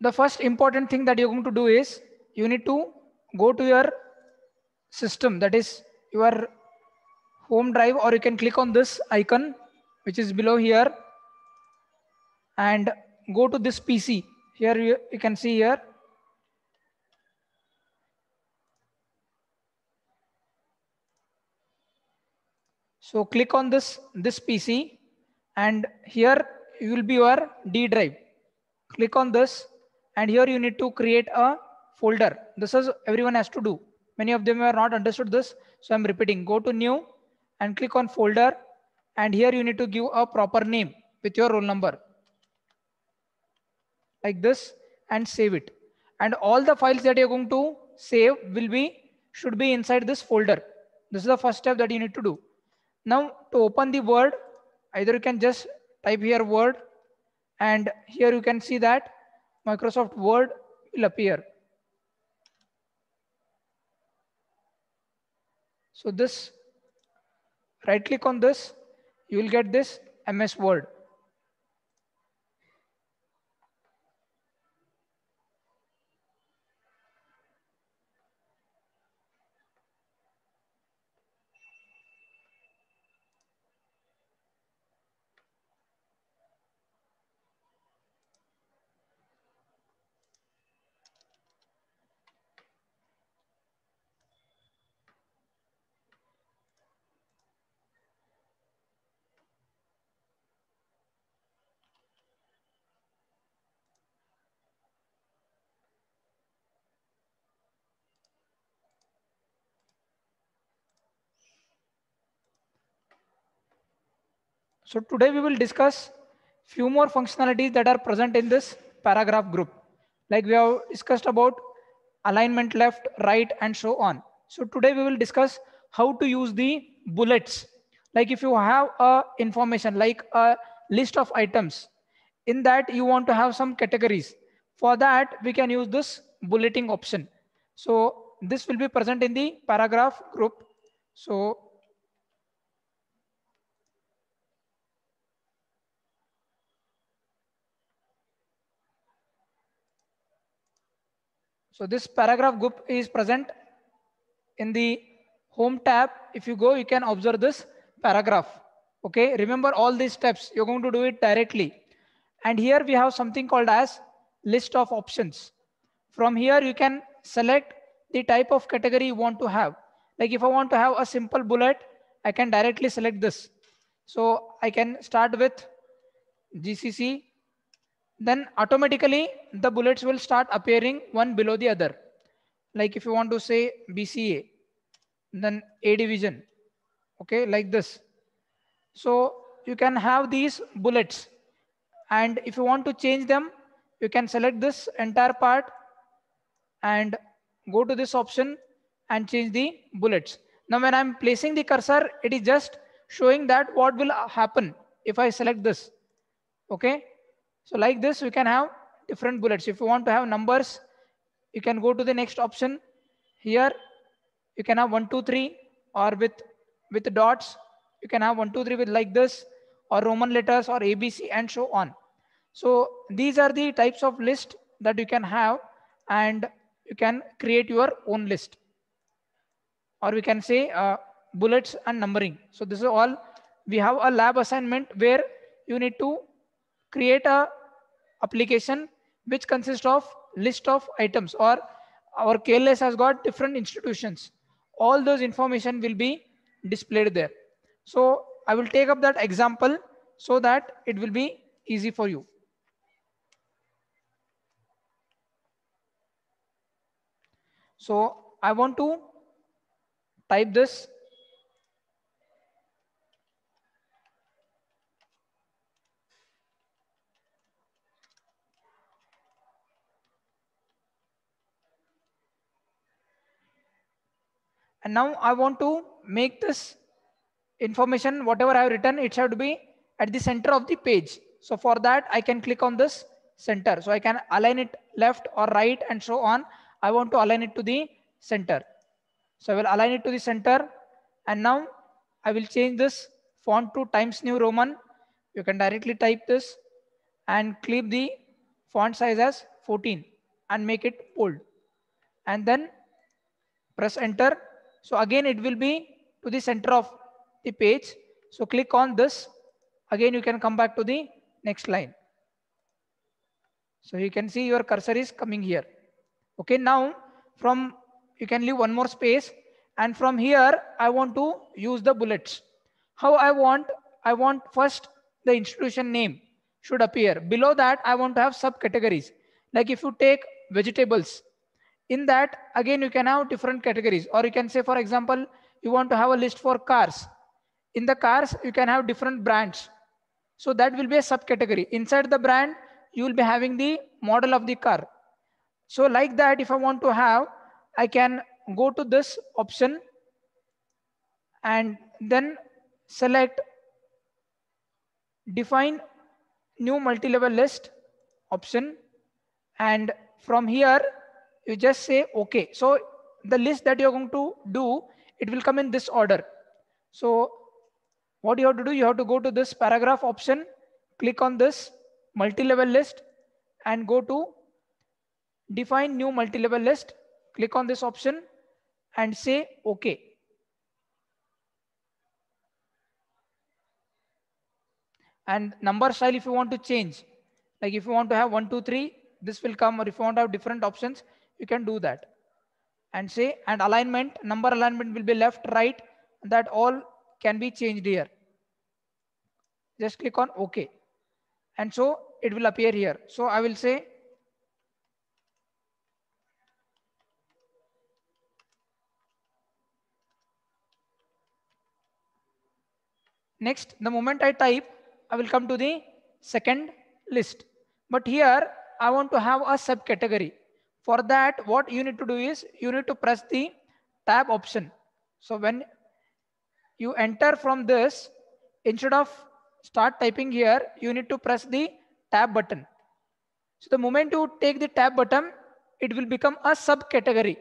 The first important thing that you're going to do is you need to go to your system, that is your home drive, or you can click on this icon which is below here and go to this PC. Here you can see here. So click on this PC and here you will be your D drive. Click on this and here you need to create a folder. This is everyone has to do. Many of them are not understood this, so I'm repeating. Go to new and click on folder, and here you need to give a proper name with your roll number like this and save it. And all the files that you're going to save should be inside this folder. This is the first step that you need to do. Now to open the Word, either you can just type here Word, and here you can see that Microsoft Word will appear. So this, right click on this, you will get this MS Word. So today we will discuss few more functionalities that are present in this paragraph group. Like we have discussed about alignment left, right, and so on. So today we will discuss how to use the bullets. Like if you have a information like a list of items, in that you want to have some categories. For that we can use this bulleting option. So this will be present in the paragraph group. So this paragraph group is present in the home tab. If you go, you can observe this paragraph. Okay, remember all these steps, you're going to do it directly. And here we have something called as list of options. From here, you can select the type of category you want to have. Like if I want to have a simple bullet, I can directly select this. So I can start with GCC, then automatically the bullets will start appearing one below the other. Like if you want to say BCA, then A division, okay, like this. So you can have these bullets, and if you want to change them, you can select this entire part and go to this option and change the bullets. Now when I'm placing the cursor, it is just showing that what will happen if I select this. Okay, so like this we can have different bullets. If you want to have numbers, you can go to the next option. Here you can have 1 2 3, or with dots. You can have 1 2 3 with like this, or Roman letters, or ABC, and so on. So these are the types of list that you can have, and you can create your own list, or we can say bullets and numbering. So this is all. We have a lab assignment where you need to create a application which consists of list of items, or our KLS has got different institutions. All those information will be displayed there. So I will take up that example so that it will be easy for you. So I want to type this. And now I want to make this information, whatever I have written, it should be at the center of the page. So for that, I can click on this center. So I can align it left or right and so on. I want to align it to the center. So I will align it to the center. And now I will change this font to Times New Roman. You can directly type this and keep the font size as 14 and make it bold, and then press enter. So again it will be to the center of the page. So click on this. Again you can come back to the next line. So you can see your cursor is coming here. Okay, now from you can leave one more space, and from here I want to use the bullets. How I want first the institution name should appear. Below that I want to have subcategories. Like if you take vegetables, in that again you can have different categories, or you can say for example you want to have a list for cars. In the cars you can have different brands, so that will be a subcategory. Inside the brand you will be having the model of the car. So like that, if I want to have, I can go to this option and then select define new multi-level list option, and from here you just say okay. So the list that you're going to do, it will come in this order. So what you have to do, you have to go to this paragraph option, click on this multi-level list and go to define new multi-level list, click on this option and say okay. And number style if you want to change, like if you want to have 1 2 3, this will come, or if you want to have different options you can do that. And say, and alignment, number alignment will be left right, that all can be changed here. Just click on OK, and so it will appear here. So I will say next. The moment I type, I will come to the second list, but here I want to have a subcategory. For that what you need to do is you need to press the tab option. So when you enter from this, instead of start typing here, you need to press the tab button. So the moment you take the tab button, it will become a subcategory.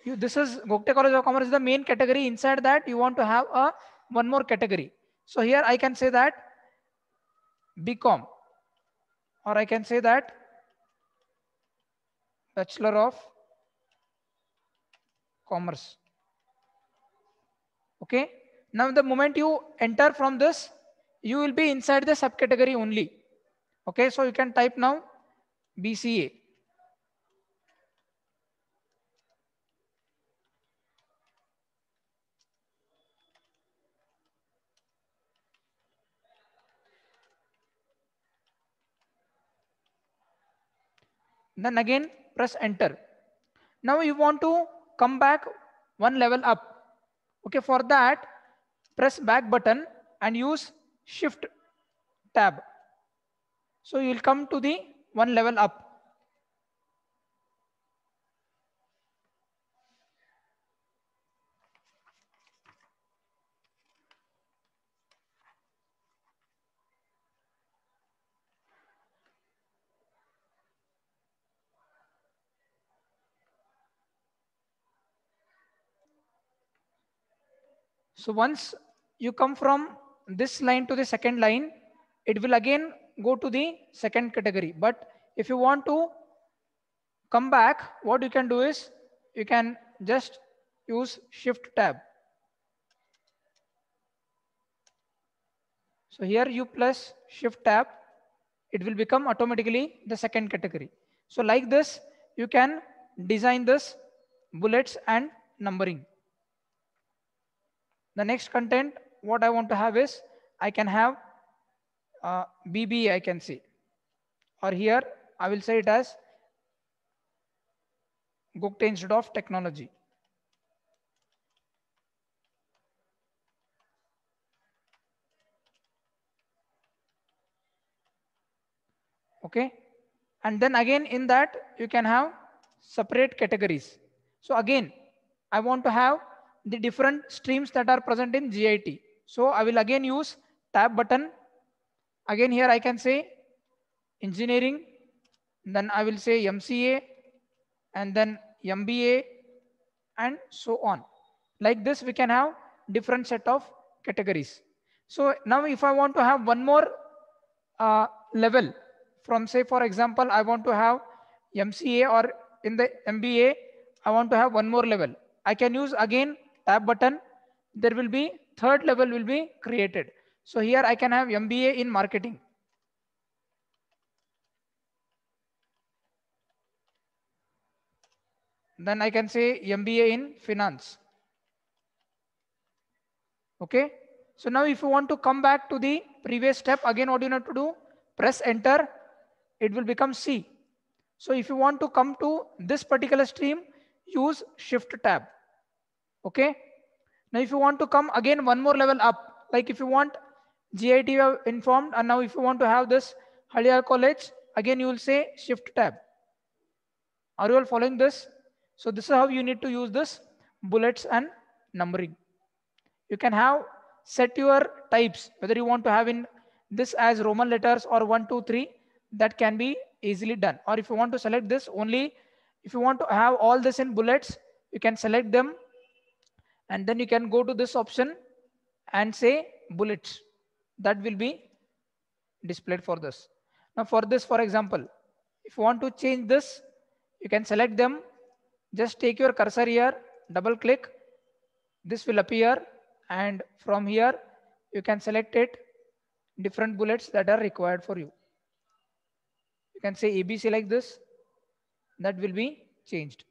This is Gokte College of Commerce is the main category. Inside that you want to have a one more category. So here I can say that BCom, or I can say that Bachelor of Commerce. Okay. Now the moment you enter from this, you will be inside the subcategory only. Okay. So you can type now BCA. Then again press enter. Now you want to come back one level up. Okay, for that press back button and use shift tab. So you will come to the one level up. So once you come from this line to the second line, it will again go to the second category. But if you want to come back, what you can do is you can just use shift tab. So here you plus shift tab, it will become automatically the second category. So like this, you can design this bullets and numbering. The next content, what I want to have is, I can have BBA, I can see, or here I will say it as Gokte Institute of Technology. Okay. And then again in that you can have separate categories. So again, I want to have the different streams that are present in GIT. So I will again use tab button. Again here I can say engineering, then I will say MCA, and then MBA, and so on. Like this we can have different set of categories. So now if I want to have one more level, from say for example I want to have MCA or in the MBA, I want to have one more level. I can use again tab button. There will be third level will be created. So here I can have MBA in marketing. Then I can say MBA in finance. Okay. So now if you want to come back to the previous step, again what you have to do, press enter, it will become C. So if you want to come to this particular stream, use shift tab. Okay. Now if you want to come again one more level up, like if you want GIT you have informed, and now if you want to have this Haldia College, again you will say shift tab. Are you all following this? So this is how you need to use this bullets and numbering. You can have set your types, whether you want to have in this as Roman letters or 1, 2, 3, that can be easily done. Or if you want to select this only, if you want to have all this in bullets, you can select them and then you can go to this option and say bullets. That will be displayed for this. Now for this, for example, if you want to change this, you can select them. Just take your cursor here, double click. This will appear, and from here you can select it, different bullets that are required for you. You can say ABC like this. That will be changed.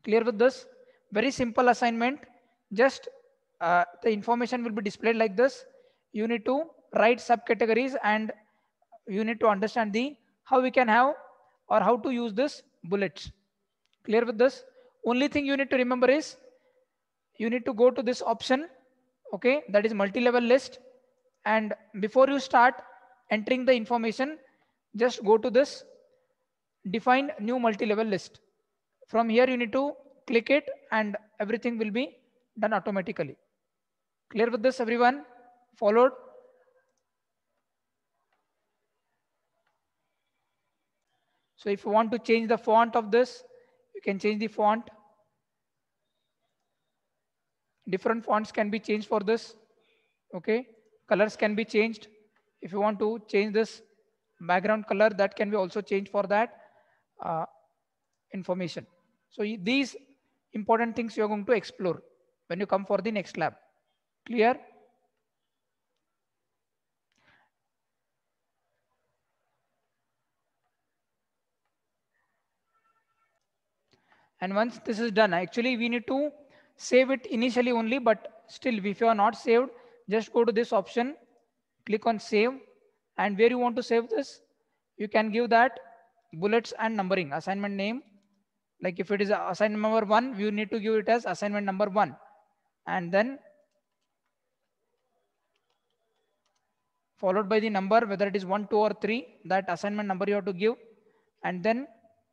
Clear with this? Very simple assignment. Just the information will be displayed like this. You need to write subcategories and you need to understand the how we can have or how to use this bullets. Clear with this? Only thing you need to remember is you need to go to this option, okay, that is multi-level list, and before you start entering the information, just go to this define new multi-level list. From here you need to click it and everything will be done automatically. Clear with this, everyone? Followed? So if you want to change the font of this, you can change the font. Different fonts can be changed for this. Okay, colors can be changed. If you want to change this background color, that can be also changed for that information. So these important things you are going to explore when you come for the next lab. Clear? And once this is done, actually we need to save it initially only, but still if you are not saved, just go to this option, click on save, and where you want to save this, you can give that bullets and numbering, assignment name. Like if it is assignment number 1, you need to give it as assignment number 1. And then followed by the number, whether it is 1, 2 or 3, that assignment number you have to give. And then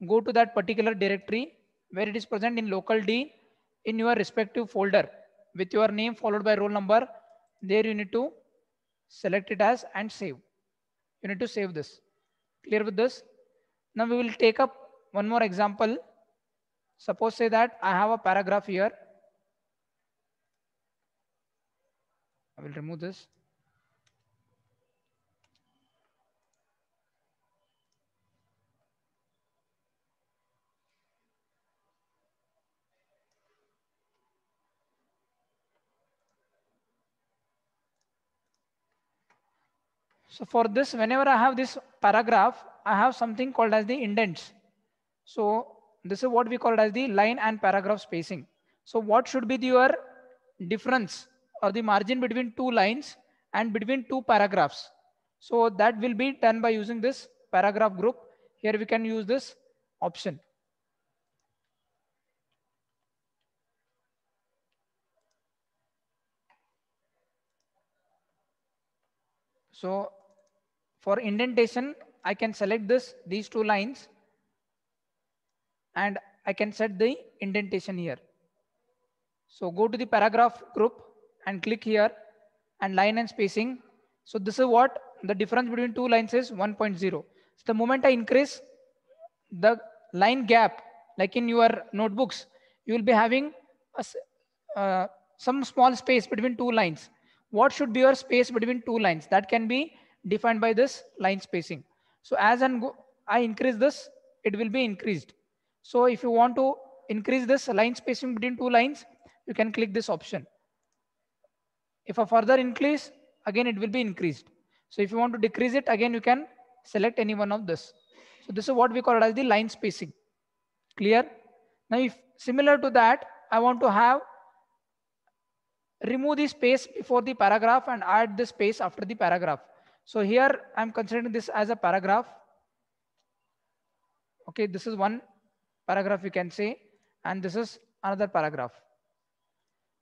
go to that particular directory where it is present in local D in your respective folder with your name followed by roll number. There you need to select it as and save. You need to save this. Clear with this? Now we will take up one more example. Suppose say that I have a paragraph here. I will remove this. So for this, whenever I have this paragraph, I have something called as the indents. So this is what we call as the line and paragraph spacing. So what should be your difference or the margin between two lines and between two paragraphs? So that will be done by using this paragraph group. Here we can use this option. So for indentation, I can select these two lines and I can set the indentation here. So go to the paragraph group and click here and line and spacing. So this is what the difference between two lines is 1.0. So the moment I increase the line gap, like in your notebooks, you will be having some small space between two lines. What should be your space between two lines? That can be defined by this line spacing. So as I increase this, it will be increased. So if you want to increase this line spacing between two lines, you can click this option. If a further increase, again it will be increased. So if you want to decrease it, again you can select any one of this. So this is what we call it as the line spacing. Clear? Now if similar to that, I want to have remove the space before the paragraph and add the space after the paragraph. So here I'm considering this as a paragraph. Okay, this is one paragraph you can say, and this is another paragraph.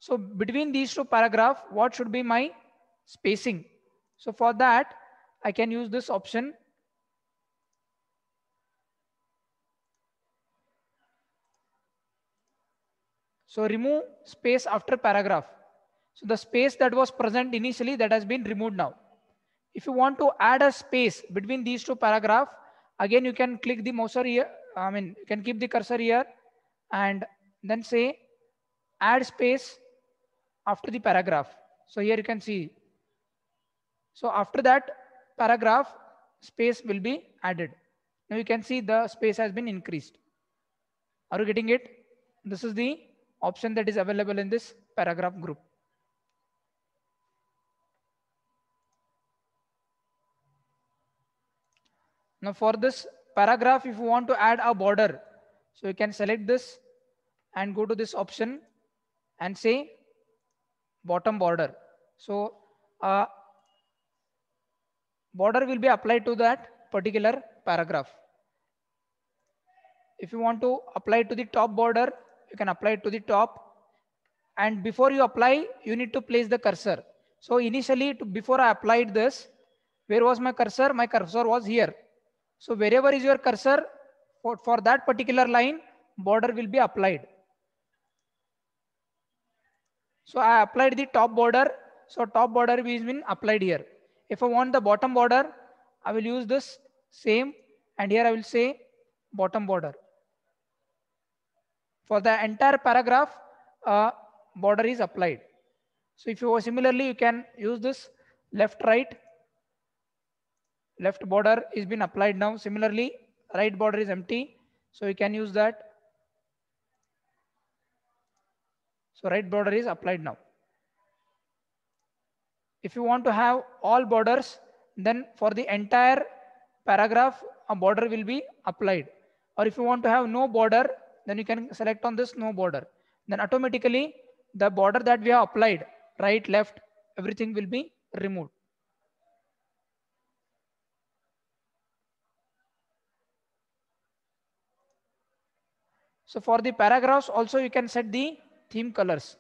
So between these two paragraphs, what should be my spacing? So for that, I can use this option. So remove space after paragraph. So the space that was present initially, that has been removed now. If you want to add a space between these two paragraphs, again you can click the mouse here. You can keep the cursor here and then say add space after the paragraph. So here you can see. So after that paragraph, space will be added. Now you can see the space has been increased. Are you getting it? This is the option that is available in this paragraph group. Now for this paragraph, if you want to add a border, so you can select this and go to this option and say bottom border. So border will be applied to that particular paragraph. If you want to apply it to the top border, you can apply it to the top. And before you apply, you need to place the cursor. So initially, before I applied this, where was my cursor? My cursor was here. So wherever is your cursor, for that particular line, border will be applied. So I applied the top border. So top border is been applied here. If I want the bottom border, I will use this same, and here I will say bottom border. For the entire paragraph, border is applied. So if you similarly, you can use this left right. Left border is been applied now. Similarly, right border is empty. So you can use that. So right border is applied now. If you want to have all borders, then for the entire paragraph, a border will be applied. Or if you want to have no border, then you can select on this no border. Then automatically the border that we have applied, right, left, everything will be removed. So for the paragraphs also you can set the theme colors,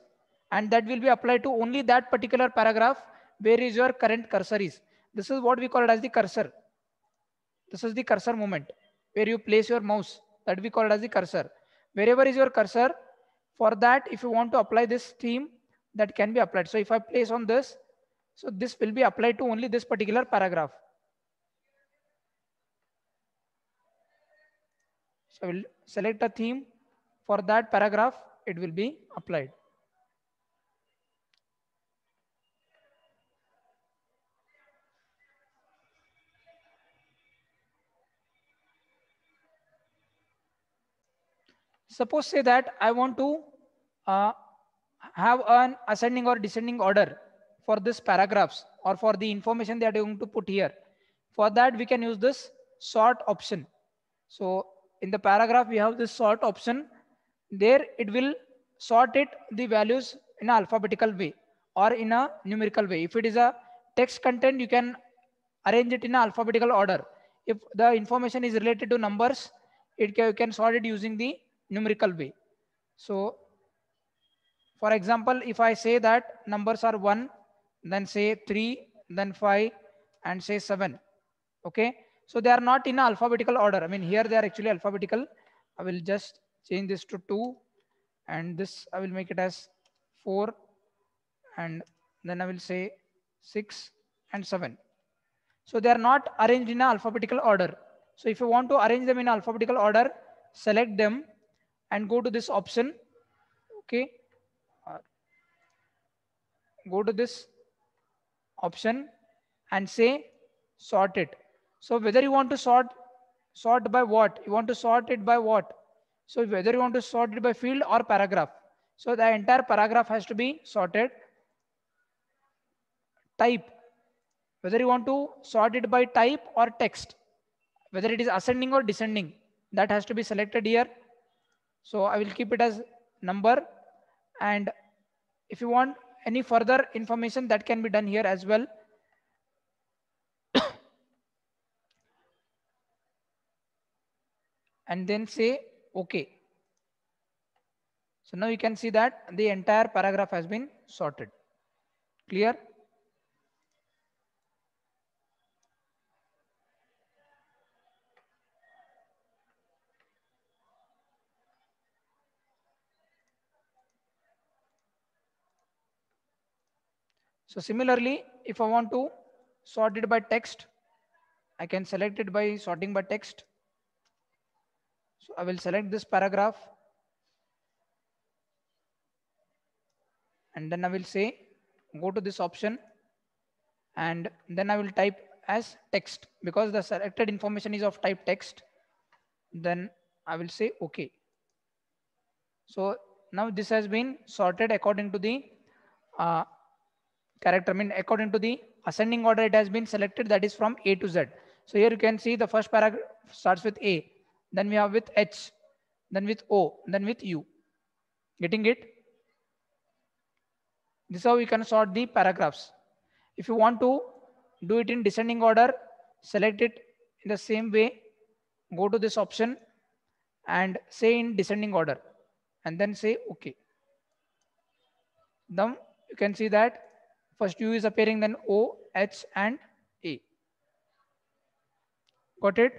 and that will be applied to only that particular paragraph where is your current cursor is. This is what we call it as the cursor. This is the cursor movement where you place your mouse, that we call it as the cursor. Wherever is your cursor, for that if you want to apply this theme, that can be applied. So if I place on this, so this will be applied to only this particular paragraph. So I will select a theme for that paragraph, it will be applied. Suppose say that I want to uh, have an ascending or descending order for this paragraphs or for the information that I'm going to put here. For that, we can use this sort option. So in the paragraph, we have this sort option. There it will sort it the values in an alphabetical way or in a numerical way. If it is a text content, you can arrange it in alphabetical order. If the information is related to numbers, you can sort it using the numerical way. So for example, if I say that numbers are 1, then say 3, then 5, and say 7. Okay. So they are not in alphabetical order. I mean, here they are actually alphabetical. I will just change this to 2, and this I will make it as 4, and then I will say 6 and 7. So they are not arranged in alphabetical order. So if you want to arrange them in alphabetical order, select them and go to this option. Okay. Go to this option and say sort it. So whether you want to sort Sort by what? You want to sort it by what? So whether you want to sort it by field or paragraph. So the entire paragraph has to be sorted. Type, whether you want to sort it by type or text, whether it is ascending or descending, that has to be selected here. So I will keep it as number. And if you want any further information, that can be done here as well. And then say OK. So now you can see that the entire paragraph has been sorted. Clear? So similarly, if I want to sort it by text, I can select it by sorting by text. So I will select this paragraph, and then I will say go to this option, and then I will type as text because the selected information is of type text. Then I will say OK. So now this has been sorted according to the uh, character. I mean, according to the ascending order, it has been selected, that is from A to Z. So here you can see the first paragraph starts with A, then we have with H, then with O, then with U. Getting it? This is how we can sort the paragraphs. If you want to do it in descending order, select it in the same way. Go to this option and say in descending order, and then say OK. Now you can see that first U is appearing, then O, H, and A. Got it?